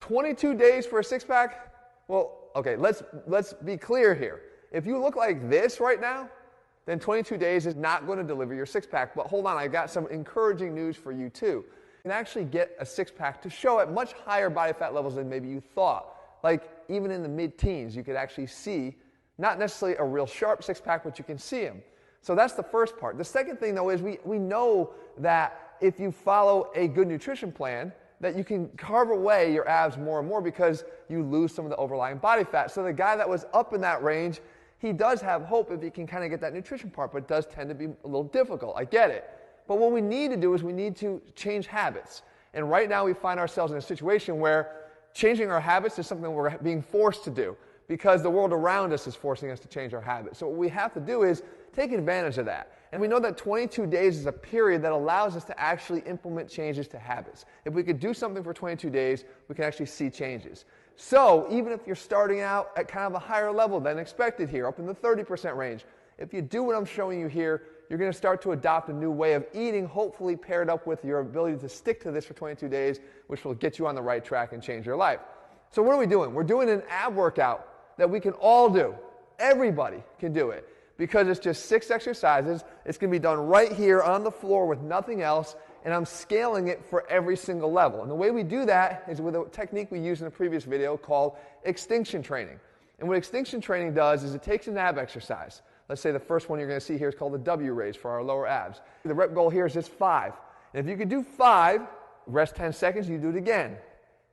22 days for a six-pack? Well, okay, let's be clear here. If you look like this right now, then 22 days is not going to deliver your six-pack. But hold on, I got some encouraging news for you too. You can actually get a six-pack to show at much higher body fat levels than maybe you thought. Like even in the mid-teens, you could actually see, not necessarily a real sharp six-pack, but you can see them. So that's the first part. The second thing though is we know that if you follow a good nutrition plan, that you can carve away your abs more and more because you lose some of the overlying body fat. So the guy that was up in that range, he does have hope if he can kind of get that nutrition part, but it does tend to be a little difficult. I get it. But what we need to do is we need to change habits. And right now we find ourselves in a situation where changing our habits is something we're being forced to do because the world around us is forcing us to change our habits. So what we have to do is take advantage of that. And we know that 22 days is a period that allows us to actually implement changes to habits. If we could do something for 22 days, we can actually see changes. So even if you're starting out at kind of a higher level than expected here, up in the 30% range, if you do what I'm showing you here, you're going to start to adopt a new way of eating, hopefully paired up with your ability to stick to this for 22 days, which will get you on the right track and change your life. So what are we doing? We're doing an ab workout that we can all do. Everybody can do it because it's just 6 exercises. It's going to be done right here on the floor with nothing else, and I'm scaling it for every single level. And the way we do that is with a technique we used in a previous video called extinction training. And what extinction training does is it takes an ab exercise. Let's say the first one you're going to see here is called the W raise for our lower abs. The rep goal here is just 5. And if you could do 5, rest 10 seconds, you do it again.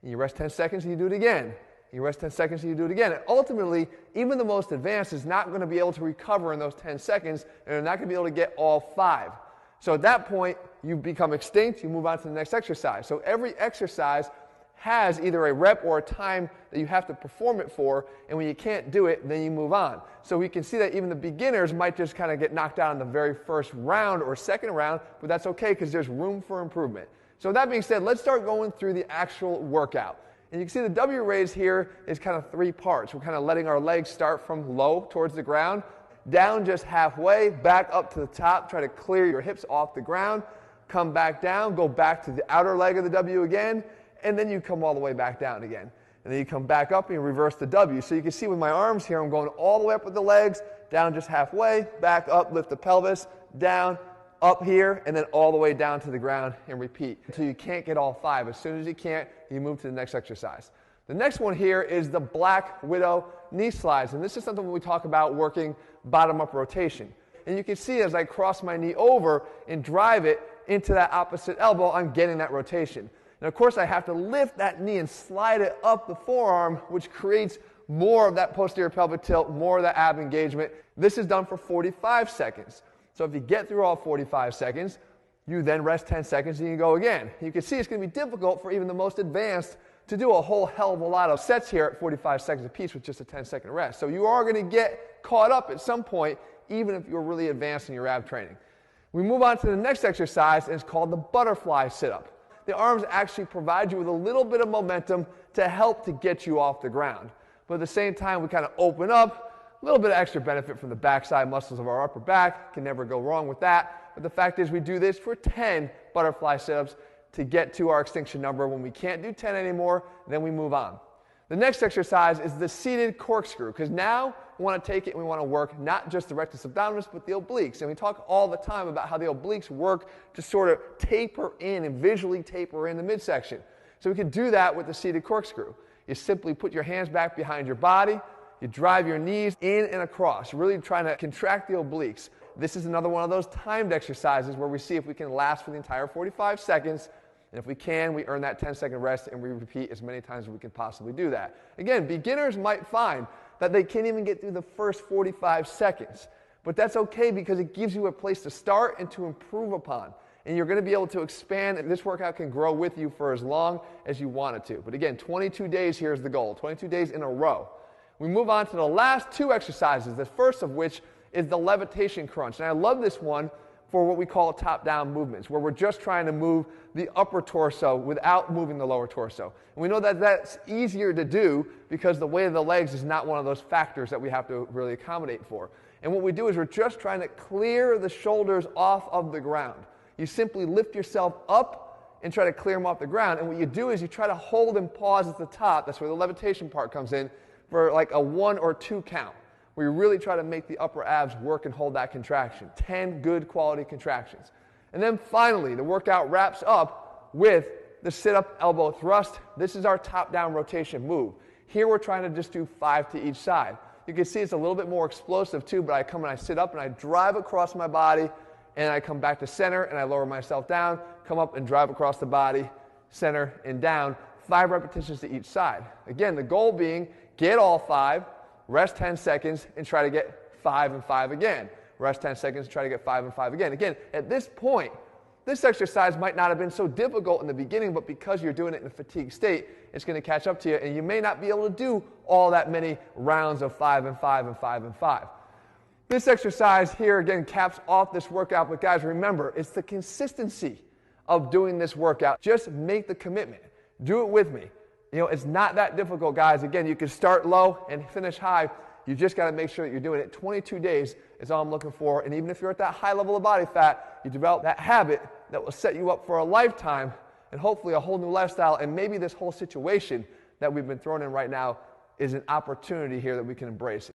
And you rest 10 seconds, and you do it again. You rest 10 seconds and you do it again. And ultimately, even the most advanced is not going to be able to recover in those 10 seconds, and they're not going to be able to get all 5. So at that point, you become extinct, you move on to the next exercise. So every exercise has either a rep or a time that you have to perform it for, and when you can't do it, then you move on. So we can see that even the beginners might just kind of get knocked out in the very first round or second round, but that's okay because there's room for improvement. So that being said, let's start going through the actual workout. And you can see the W raise here is kind of 3 parts. We're kind of letting our legs start from low towards the ground, down just halfway, back up to the top, try to clear your hips off the ground, come back down, go back to the outer leg of the W again, and then you come all the way back down again. And then you come back up and you reverse the W. So you can see with my arms here, I'm going all the way up with the legs, down just halfway, back up, lift the pelvis, down, up here, and then all the way down to the ground and repeat until you can't get all 5. As soon as you can't, you move to the next exercise. The next one here is the Black Widow knee slides, and this is something we talk about working bottom-up rotation. And you can see as I cross my knee over and drive it into that opposite elbow, I'm getting that rotation. And of course, I have to lift that knee and slide it up the forearm, which creates more of that posterior pelvic tilt, more of that ab engagement. This is done for 45 seconds. So if you get through all 45 seconds, you then rest 10 seconds and you go again. You can see it's going to be difficult for even the most advanced to do a whole hell of a lot of sets here at 45 seconds apiece with just a 10-second rest. So you are going to get caught up at some point, even if you're really advanced in your ab training. We move on to the next exercise, and it's called the butterfly sit-up. The arms actually provide you with a little bit of momentum to help to get you off the ground. But at the same time, we kind of open up, a little bit of extra benefit from the backside muscles of our upper back. Can never go wrong with that. But the fact is we do this for 10 butterfly sit-ups to get to our extinction number. When we can't do 10 anymore, then we move on. The next exercise is the seated corkscrew, because now we want to take it and we want to work not just the rectus abdominis, but the obliques. And we talk all the time about how the obliques work to sort of taper in and visually taper in the midsection. So we can do that with the seated corkscrew. You simply put your hands back behind your body, you drive your knees in and across, really trying to contract the obliques. This is another one of those timed exercises where we see if we can last for the entire 45 seconds. And if we can, we earn that 10-second rest and we repeat as many times as we can possibly do that. Again, beginners might find that they can't even get through the first 45 seconds. But that's okay because it gives you a place to start and to improve upon. And you're going to be able to expand, and this workout can grow with you for as long as you want it to. But again, 22 days here is the goal, 22 days in a row. We move on to the last 2 exercises, the first of which is the levitation crunch. And I love this one for what we call top-down movements, where we're just trying to move the upper torso without moving the lower torso. And we know that that's easier to do because the weight of the legs is not one of those factors that we have to really accommodate for. And what we do is we're just trying to clear the shoulders off of the ground. You simply lift yourself up and try to clear them off the ground. And what you do is you try to hold and pause at the top. That's where the levitation part comes in for like a 1 or 2 count, where you really try to make the upper abs work and hold that contraction. 10 good quality contractions. And then finally, the workout wraps up with the sit-up elbow thrust. This is our top-down rotation move. Here we're trying to just do 5 to each side. You can see it's a little bit more explosive too, but I come and I sit up and I drive across my body, and I come back to center and I lower myself down, come up and drive across the body, center and down. 5 repetitions to each side. Again, the goal being get all 5, rest 10 seconds, and try to get 5 and 5 again. Rest 10 seconds, try to get 5 and 5 again. Again, at this point, this exercise might not have been so difficult in the beginning, but because you're doing it in a fatigued state, it's going to catch up to you, and you may not be able to do all that many rounds of 5 and 5 and 5 and 5. This exercise here, again, caps off this workout, but guys, remember, it's the consistency of doing this workout. Just make the commitment. Do it with me. You know, it's not that difficult, guys. Again, you can start low and finish high. You just got to make sure that you're doing it. 22 days is all I'm looking for. And even if you're at that high level of body fat, you develop that habit that will set you up for a lifetime and hopefully a whole new lifestyle. And maybe this whole situation that we've been thrown in right now is an opportunity here that we can embrace.